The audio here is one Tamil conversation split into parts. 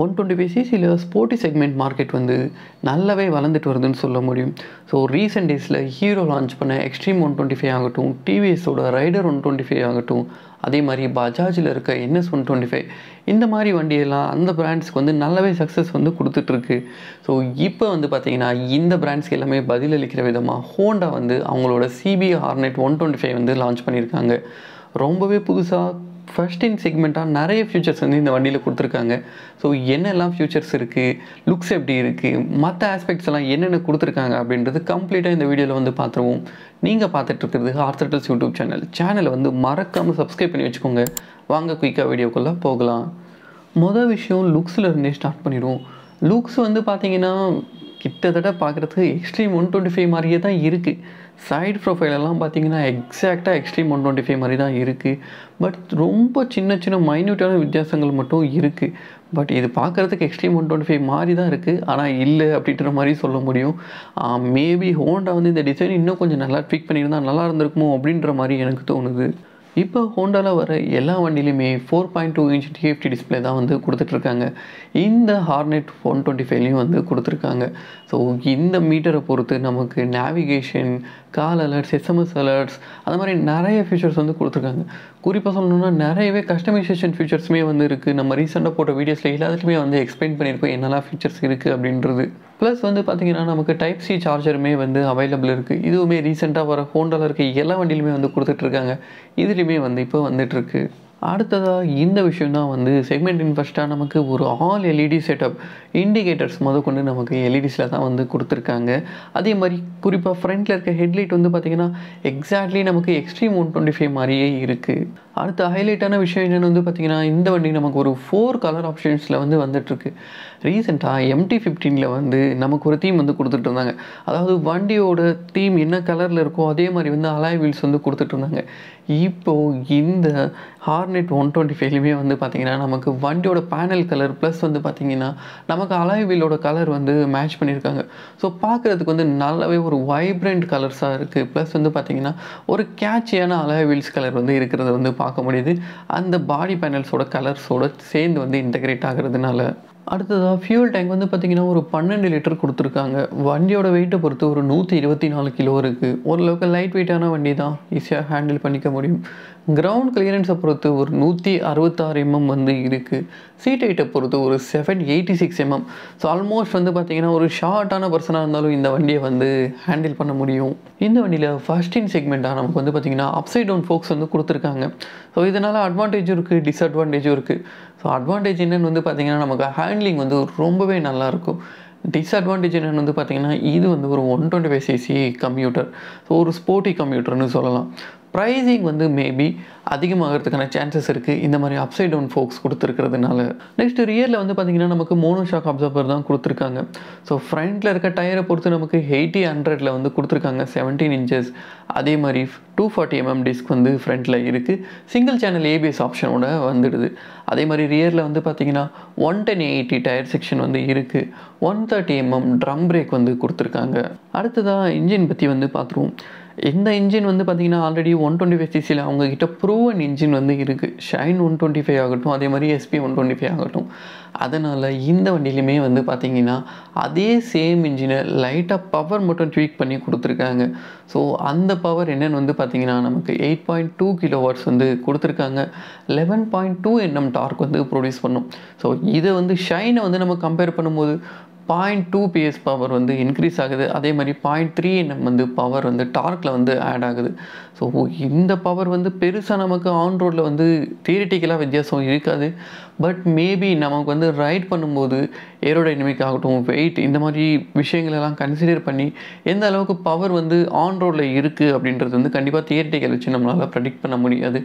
125 சிசியில் ஸ்போர்ட்டி செக்மெண்ட் மார்க்கெட் வந்து நல்லாவே வளர்ந்துட்டு வருதுன்னு சொல்ல முடியும். ஸோ ரீசெண்ட் டேஸில் ஹீரோ லான்ச் பண்ண எக்ஸ்ட்ரீம் 125 ஆகட்டும், டிவிஎஸோட ரைடர் 125 ஆகட்டும், அதே மாதிரி பஜாஜில் இருக்க NS 125 இந்த மாதிரி வண்டியெல்லாம் அந்த பிராண்ட்ஸ்க்கு வந்து நல்லாவே சக்ஸஸ் வந்து கொடுத்துட்ருக்கு. ஸோ இப்போ வந்து பார்த்திங்கன்னா இந்த பிராண்ட்ஸ்க்கு எல்லாமே பதிலளிக்கிற விதமாக ஹோண்டா வந்து அவங்களோட CB ஹார்னெட் 125 வந்து லான்ச் பண்ணியிருக்காங்க. ரொம்பவே புதுசாக ஃபர்ஸ்ட் இன் செக்மெண்ட்டாக நிறைய ஃபியூச்சர்ஸ் வந்து இந்த வண்டியில் கொடுத்துருக்காங்க. ஸோ என்னெல்லாம் ஃபியூச்சர்ஸ் இருக்குது, லுக்ஸ் எப்படி இருக்குது, மற்ற ஆஸ்பெக்ட்ஸ் எல்லாம் என்னென்ன கொடுத்துருக்காங்க அப்படின்றது கம்ப்ளீட்டாக இந்த வீடியோவில் வந்து பார்த்துருவோம். நீங்கள் பார்த்துட்ருக்கிறது ஆர்த்தடல்ஸ் யூடியூப் சேனலை வந்து மறக்காமல் சப்ஸ்கிரைப் பண்ணி வச்சுக்கோங்க. வாங்க குயிக்காக வீடியோக்குள்ளே போகலாம். மொதல் விஷயம் லுக்ஸில் இருந்தே ஸ்டார்ட் பண்ணிடுவோம். லுக்ஸ் வந்து பார்த்திங்கன்னா கிட்டத்தட்ட பார்க்குறதுக்கு எக்ஸ்ட்ரீம் 125 மாதிரியே தான் இருக்குது. சைடு ப்ரொஃபைலெல்லாம் பார்த்திங்கன்னா எக்ஸாக்டாக எக்ஸ்ட்ரீம் 125 மாதிரி தான் இருக்குது. பட் ரொம்ப சின்ன சின்ன மைன்யூட்டான வித்தியாசங்கள் மட்டும் இருக்குது. பட் இது பார்க்குறதுக்கு எக்ஸ்ட்ரீம் 125 மாதிரி தான் இருக்குது, ஆனால் இல்லை அப்படின்ற மாதிரி சொல்ல முடியும். மேபி ஹோண்டா வந்து இந்த டிசைன் இன்னும் கொஞ்சம் நல்லா ட்வீக் பண்ணியிருந்தால் நல்லா இருந்திருக்குமோ அப்படின்ற மாதிரி எனக்கு தோணுது. இப்போ ஹோண்டாவில் வர எல்லா வண்டியிலையுமே 4.2 இன்ச் TFT டிஸ்பிளே தான் வந்து கொடுத்துட்ருக்காங்க. இந்த ஹார்னெட் 125லையும் வந்து கொடுத்துருக்காங்க. ஸோ இந்த மீட்டரை பொறுத்து நமக்கு நேவிகேஷன், கால் அலர்ட்ஸ், SMS அலர்ட்ஸ் அந்த மாதிரி நிறைய ஃபீச்சர்ஸ் வந்து கொடுத்துருக்காங்க. குறிப்பாக சொல்லணுன்னா நிறையவே கஸ்டமைசேஷன் ஃபீச்சர்ஸுமே வந்து இருக்குது. நம்ம ரீசெண்டாக போட்ட வீடியோஸில் எல்லாத்துலேயுமே வந்து எக்ஸ்பிளைன் பண்ணியிருக்கோம் என்னெல்லாம் ஃபீச்சர்ஸ் இருக்குது அப்படின்றது. ப்ளஸ் வந்து பார்த்திங்கன்னா நமக்கு டைப் C சார்ஜருமே வந்து அவைலபிள் இருக்குது. இதுவுமே ரீசெண்டாக வர ஹோண்டாவில் இருக்க எல்லா வண்டியிலுமே வந்து கொடுத்துட்ருக்காங்க. இதுலேயுமே வந்து இப்போ வந்துட்டுருக்கு. அடுத்ததாக இந்த விஷயம் தான் வந்து செக்மெண்ட் இன்வெஸ்ட்டாக நமக்கு ஒரு ஆல் LED செட்டப், இண்டிகேட்டர்ஸ் கொண்டு நமக்கு LEDஸில் தான் வந்து கொடுத்துருக்காங்க. அதே மாதிரி குறிப்பாக ஃப்ரண்ட்டில் இருக்க ஹெட்லைட் வந்து பார்த்திங்கன்னா எக்ஸாக்ட்லி நமக்கு எக்ஸ்ட்ரீம் 125 மாதிரியே இருக்குது. அடுத்த ஹைலைட்டான விஷயம் என்னென்னு வந்து பார்த்திங்கன்னா இந்த வண்டி நமக்கு ஒரு 4 கலர் ஆப்ஷன்ஸில் வந்து வந்துட்டுருக்கு. ரீசெண்டாக MT-15ல் வந்து நமக்கு ஒரு தீம் வந்து கொடுத்துட்டு இருந்தாங்க. அதாவது வண்டியோட தீம் என்ன கலரில் இருக்கோ அதே மாதிரி வந்து அலாய் வீல்ஸ் வந்து கொடுத்துட்ருந்தாங்க. இப்போது இந்த ஹார்னெட் 125லையுமே வந்து பார்த்திங்கன்னா நமக்கு வண்டியோட பேனல் கலர் ப்ளஸ் வந்து பார்த்திங்கன்னா நமக்கு அலாய் வீலோட கலர் வந்து மேட்ச் பண்ணியிருக்காங்க. ஸோ பார்க்குறதுக்கு வந்து நல்லாவே ஒரு வைப்ரண்ட் கலர்ஸாக இருக்குது. ப்ளஸ் வந்து பார்த்திங்கன்னா ஒரு கேட்சியான அலாய் வீல்ஸ் கலர் வந்து இருக்கிறத வந்து பார்க்க முடியுது, அந்த பாடி பேனல்ஸோட கலர்ஸோடு சேர்ந்து வந்து இன்டகிரேட் ஆகிறதுனால. அடுத்ததாக ஃபியூல் டேங்க் வந்து பார்த்திங்கன்னா ஒரு 12 லிட்டர் கொடுத்துருக்காங்க. வண்டியோட வெயிட்டை பொறுத்து ஒரு 124 கிலோ இருக்குது. ஓரளவுக்கு லைட் வெயிட்டான வண்டி தான், ஈஸியாக ஹேண்டில் பண்ணிக்க முடியும். கிரவுண்ட் கிளியரன்ஸை பொறுத்து ஒரு 166 mm வந்து இருக்குது. சீட் ஹைட்டை பொறுத்து ஒரு 786 mm. ஸோ ஆல்மோஸ்ட் வந்து பார்த்திங்கன்னா ஒரு ஷார்ட்டான பர்சனாக இருந்தாலும் இந்த வண்டியை வந்து ஹேண்டில் பண்ண முடியும். இந்த வண்டியில் ஃபர்ஸ்ட் இன் செக்மெண்ட்டாக நமக்கு வந்து பார்த்திங்கன்னா அப்சைட் டவுன் ஃபோக்ஸ் வந்து கொடுத்துருக்காங்க. ஸோ இதனால் அட்வான்டேஜும் இருக்குது, டிஸ்அட்வான்டேஜும் இருக்குது. ஸோ அட்வான்டேஜ் என்னென்னு வந்து பார்த்திங்கன்னா நமக்கு ஹேண்ட்லிங் வந்து ரொம்பவே நல்லாயிருக்கும். டிஸ்அட்வான்டேஜ் என்னென்னு வந்து பார்த்திங்கன்னா இது வந்து ஒரு 125cc கம்ப்யூட்டர், ஸோ ஒரு ஸ்போர்ட்டி கம்ப்யூட்டர்னு சொல்லலாம். ப்ரைஸிங் வந்து மேபி அதிகமாகிறதுக்கான சான்சஸ் இருக்குது இந்த மாதிரி அப்சைட் டவுன் ஃபோக்ஸ் கொடுத்துருக்கிறதுனால. நெக்ஸ்ட் ரியரில் வந்து பார்த்திங்கன்னா நமக்கு மோனோஷாக் அப்சர்வர் தான் கொடுத்துருக்காங்க. ஸோ ஃப்ரண்ட்டில் இருக்க டயரை பொறுத்து நமக்கு 80-100ல் வந்து கொடுத்துருக்காங்க 17 inches. அதே மாதிரி 240 mm டிஸ்க் வந்து ஃப்ரண்ட்டில் இருக்குது. சிங்கிள் சேனல் ABS ஆப்ஷனோட வந்துடுது. அதே மாதிரி ரியரில் வந்து பார்த்திங்கன்னா 110/80 டயர் செக்ஷன் வந்து இருக்குது. 130 mm ட்ரம் பிரேக் வந்து கொடுத்துருக்காங்க. அடுத்ததாக இன்ஜின் பற்றி வந்து பார்த்துருவோம். இந்த இன்ஜின் வந்து பார்த்திங்கன்னா ஆல்ரெடி 125cc அவங்கக்கிட்ட ப்ரூவன் இன்ஜின் வந்து இருக்குது. ஷைன் 125 ஆகட்டும், அதே மாதிரி SP 125 ஆகட்டும். அதனால் இந்த வண்டியிலுமே வந்து பார்த்திங்கன்னா அதே சேம் இன்ஜினை லைட்டாக பவர் மட்டும் ட்வீக் பண்ணி கொடுத்துருக்காங்க. ஸோ அந்த பவர் என்னென்னு வந்து பார்த்திங்கன்னா நமக்கு 8.2 kW வந்து கொடுத்துருக்காங்க. 11.2 Nm டார்க் வந்து ப்ரொடியூஸ் பண்ணும். ஸோ இதை வந்து ஷைனை வந்து நம்ம கம்பேர் பண்ணும்போது 0.2 PS பவர் வந்து இன்க்ரீஸ் ஆகுது. அதே மாதிரி 0.3 Nm வந்து பவர் வந்து டார்க்கில் வந்து ஆட் ஆகுது. ஸோ இந்த பவர் வந்து பெருசாக நமக்கு ஆன் ரோடில் வந்து தியரிட்டிக்கலாக வித்தியாசம் இருக்காது. பட் மேபி நமக்கு வந்து ரைட் பண்ணும்போது ஏரோடைனமிக் ஆகட்டும், வெயிட் இந்த மாதிரி விஷயங்களெல்லாம் கன்சிடர் பண்ணி எந்த அளவுக்கு பவர் வந்து ஆன் ரோடில் இருக்குது அப்படின்றது வந்து கண்டிப்பாக தியரிட்டிக்கல் வச்சு நம்மளால் ப்ரெடிக்ட் பண்ண முடியாது.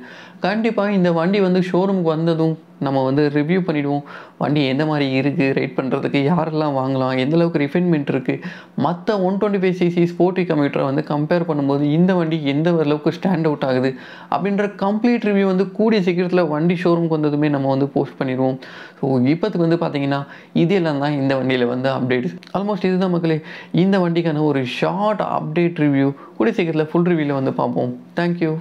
கண்டிப்பாக இந்த வண்டி வந்து ஷோரூமுக்கு வந்ததும் நம்ம வந்து ரிவ்யூ பண்ணிவிடுவோம். வண்டி எந்த மாதிரி இருக்குது, ரைட் பண்ணுறதுக்கு யாரெல்லாம் வாங்கலாம், எந்தளவுக்கு ரிஃபைன்மெண்ட் இருக்குது, மற்ற 125cc ஸ்போர்ட்டி கம்ப்யூட்டரை வந்து கம்பேர் பண்ணும்போது இந்த வண்டி எந்த அளவுக்கு ஸ்டாண்ட் அவுட் ஆகுது அப்படின்ற கம்ப்ளீட் ரிவ்யூ வந்து கூடிய சீக்கிரத்தில் வண்டி ஷோரூமுக்கு வந்ததுமே நம்ம வந்து போஸ்ட் பண்ணிடுவோம். ஸோ இப்போதுக்கு வந்து பார்த்திங்கன்னா இதெல்லாம் தான் இந்த வண்டியில் வந்து அப்டேட்ஸ். ஆல்மோஸ்ட் இதுதான் மக்களே இந்த வண்டிக்கான ஒரு ஷார்ட் அப்டேட் ரிவ்யூ. கூடிய சீக்கிரத்தில் ஃபுல் ரிவ்யூவில் வந்து பார்ப்போம். தேங்க்யூ.